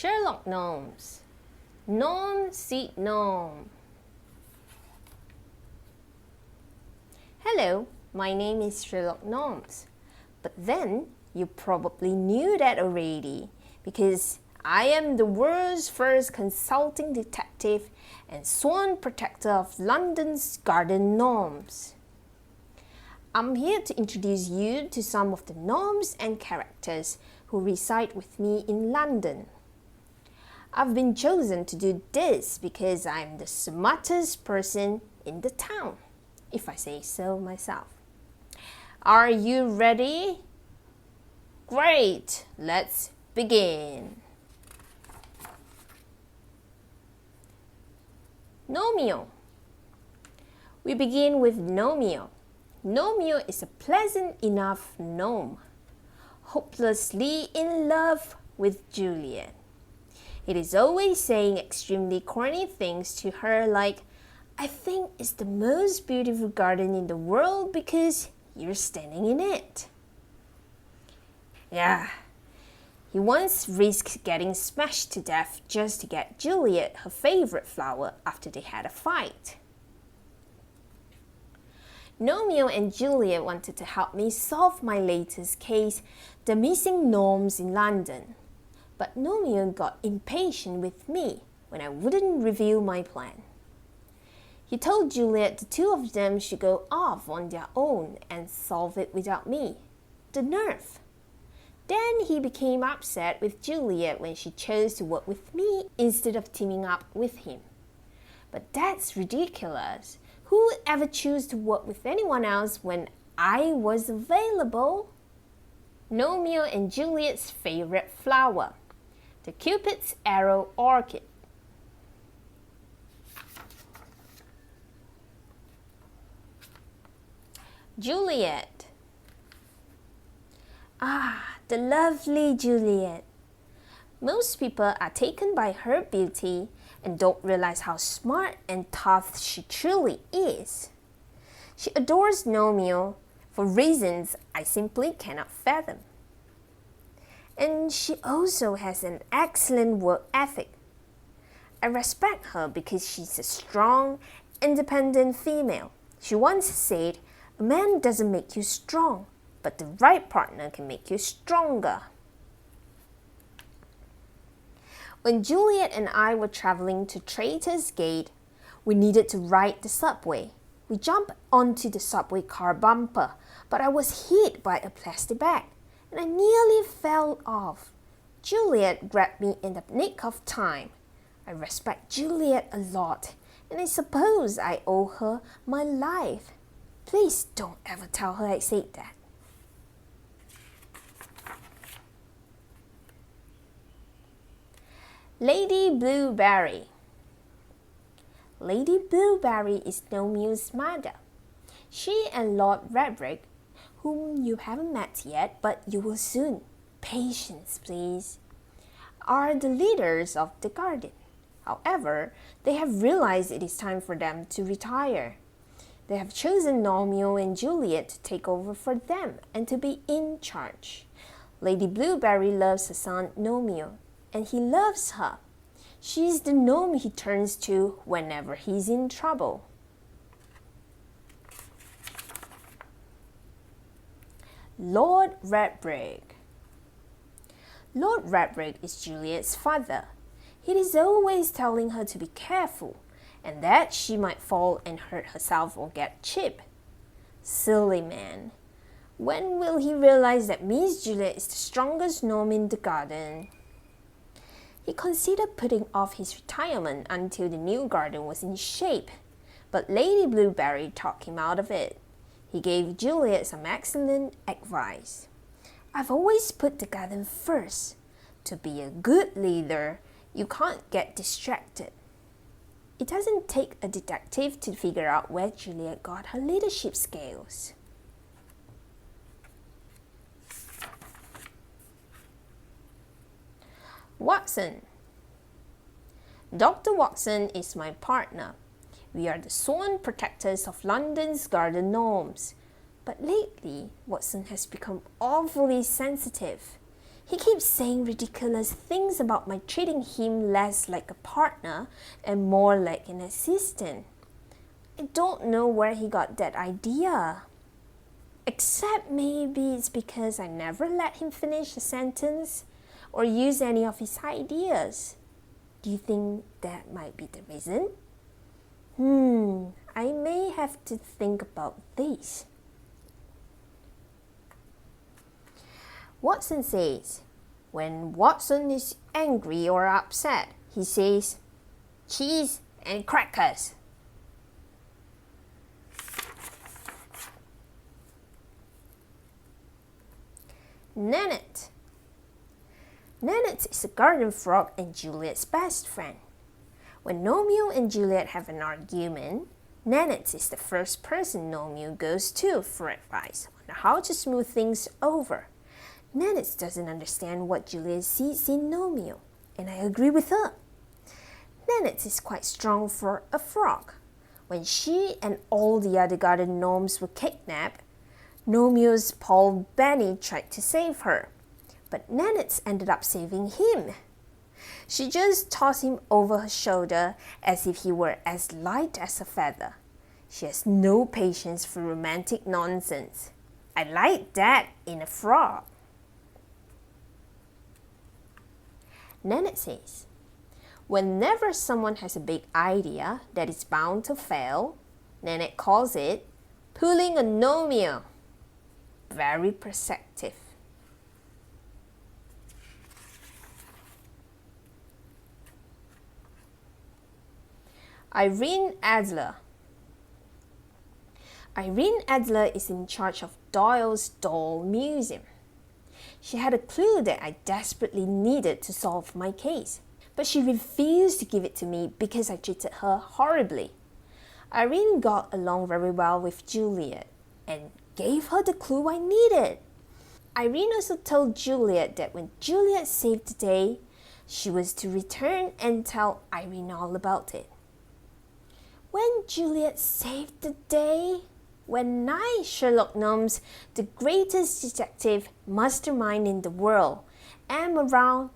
Sherlock Gnomes. Gnome seed gnome. Hello, my name is Sherlock Gnomes. But then you probably knew that already because I am the world's first consulting detective and sworn protector of London's garden gnomes. I'm here to introduce you to some of the gnomes and characters who reside with me in London. I've been chosen to do this because I'm the smartest person in the town, if I say so myself. Are you ready? Great, let's begin. Gnomeo. We begin with Gnomeo. Gnomeo is a pleasant enough gnome, hopelessly in love with Juliet. It is always saying extremely corny things to her like, I think it's the most beautiful garden in the world because you're standing in it. Yeah, he once risked getting smashed to death just to get Juliet her favorite flower after they had a fight. Gnomeo and Juliet wanted to help me solve my latest case, the missing gnomes in London. But Gnomeo got impatient with me when I wouldn't reveal my plan. He told Juliet the two of them should go off on their own and solve it without me. The nerve! Then he became upset with Juliet when she chose to work with me instead of teaming up with him. But that's ridiculous. Who would ever choose to work with anyone else when I was available? Gnomeo and Juliet's favorite flower, the Cupid's arrow orchid. Juliet. Ah, the lovely Juliet. Most people are taken by her beauty and don't realize how smart and tough she truly is. She adores Gnomeo for reasons I simply cannot fathom. And she also has an excellent work ethic. I respect her because she's a strong, independent female. She once said, a man doesn't make you strong, but the right partner can make you stronger. When Juliet and I were traveling to Traitor's Gate, we needed to ride the subway. We jumped onto the subway car bumper, but I was hit by a plastic bag, and I nearly fell off. Juliet grabbed me in the nick of time. I respect Juliet a lot, and I suppose I owe her my life. Please don't ever tell her I said that. Lady Bluebury. Lady Bluebury is Gnomeo's mother. She and Lord Redbrick, whom you haven't met yet, but you will soon, patience please, are the leaders of the garden. However, they have realized it is time for them to retire. They have chosen Gnomeo and Juliet to take over for them and to be in charge. Lady Bluebury loves her son Gnomeo, and he loves her. She is the gnome he turns to whenever he's in trouble. Lord Redbrick. Lord Redbrick is Juliet's father. He is always telling her to be careful and that she might fall and hurt herself or get chipped. Silly man. When will he realize that Miss Juliet is the strongest gnome in the garden? He considered putting off his retirement until the new garden was in shape, but Lady Bluebury talked him out of it. He gave Juliet some excellent advice. I've always put the garden first. To be a good leader, you can't get distracted. It doesn't take a detective to figure out where Juliet got her leadership skills. Watson. Dr. Watson is my partner. We are the sworn protectors of London's garden gnomes. But lately, Watson has become awfully sensitive. He keeps saying ridiculous things about my treating him less like a partner and more like an assistant. I don't know where he got that idea. Except maybe it's because I never let him finish a sentence or use any of his ideas. Do you think that might be the reason? I may have to think about this. Watson says, when Watson is angry or upset, he says, cheese and crackers. Nanette. Nanette is a garden frog and Juliet's best friend. When Gnomeo and Juliet have an argument, Nanette is the first person Gnomeo goes to for advice on how to smooth things over. Nanette doesn't understand what Juliet sees in Gnomeo, and I agree with her. Nanette is quite strong for a frog. When she and all the other garden gnomes were kidnapped, Gnomeo's pal Benny tried to save her, but Nanette ended up saving him. She just tossed him over her shoulder as if he were as light as a feather. She has no patience for romantic nonsense. I like that in a frog. Nanette says, whenever someone has a big idea that is bound to fail, Nanette calls it pulling a Gnomeo. Very perceptive. Irene Adler. Irene Adler is in charge of Doyle's Doll Museum. She had a clue that I desperately needed to solve my case, but she refused to give it to me because I treated her horribly. Irene got along very well with Juliet and gave her the clue I needed. Irene also told Juliet that when Juliet saved the day, she was to return and tell Irene all about it. When Juliet saved the day? When I, Sherlock Gnomes, the greatest detective mastermind in the world, am around,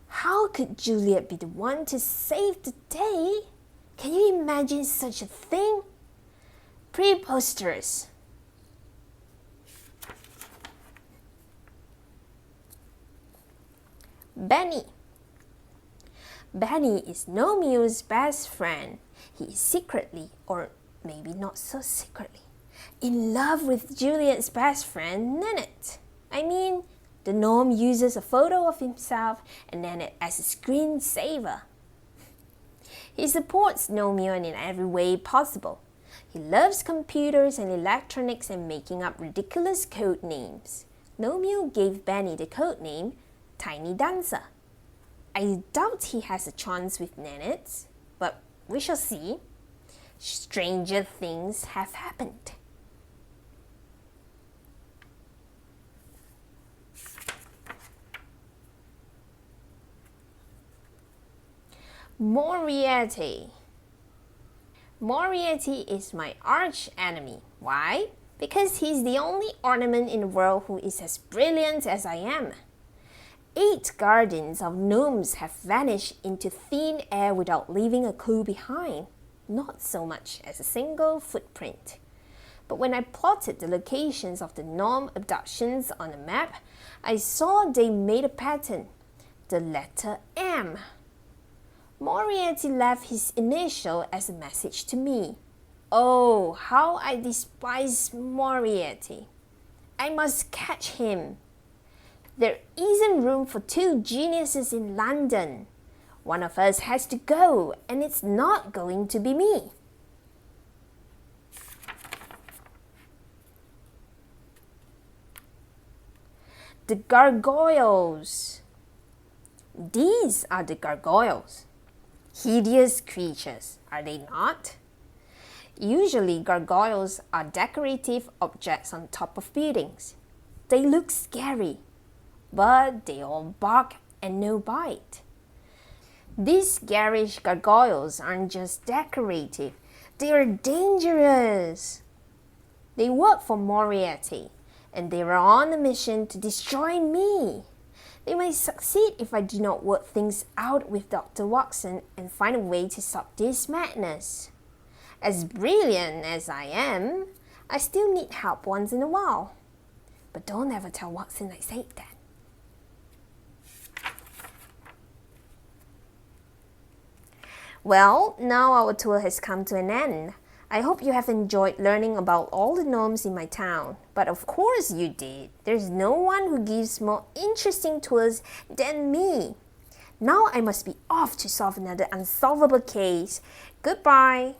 how could Juliet be the one to save the day? Can you imagine such a thing? Preposterous. Benny. Benny is Gnomeo's best friend. He is secretly, or maybe not so secretly, in love with Juliet's best friend, Nanette. I mean, the gnome uses a photo of himself and Nanette as a screensaver. He supports Gnomeo in every way possible. He loves computers and electronics and making up ridiculous code names. Gnomeo gave Benny the code name Tiny Dancer. I doubt he has a chance with Nanette, but we shall see. Stranger things have happened. Moriarty. Moriarty is my arch enemy. Why? Because he's the only ornament in the world who is as brilliant as I am. 8 gardens of gnomes have vanished into thin air without leaving a clue behind, not so much as a single footprint. But when I plotted the locations of the gnome abductions on a map, I saw they made a pattern, the letter M. Moriarty left his initial as a message to me. Oh, how I despise Moriarty. I must catch him. There isn't room for 2 geniuses in London. One of us has to go, and it's not going to be me. The Gargoyles. These are the Gargoyles. Hideous creatures, are they not? Usually, gargoyles are decorative objects on top of buildings. They look scary, but they all bark and no bite. These garish gargoyles aren't just decorative, they are dangerous. They work for Moriarty, and they were on a mission to destroy me. They may succeed if I do not work things out with Dr. Watson and find a way to stop this madness. As brilliant as I am, I still need help once in a while. But don't ever tell Watson I said that. Well, now our tour has come to an end. I hope you have enjoyed learning about all the gnomes in my town. But of course you did. There's no one who gives more interesting tours than me. Now I must be off to solve another unsolvable case. Goodbye.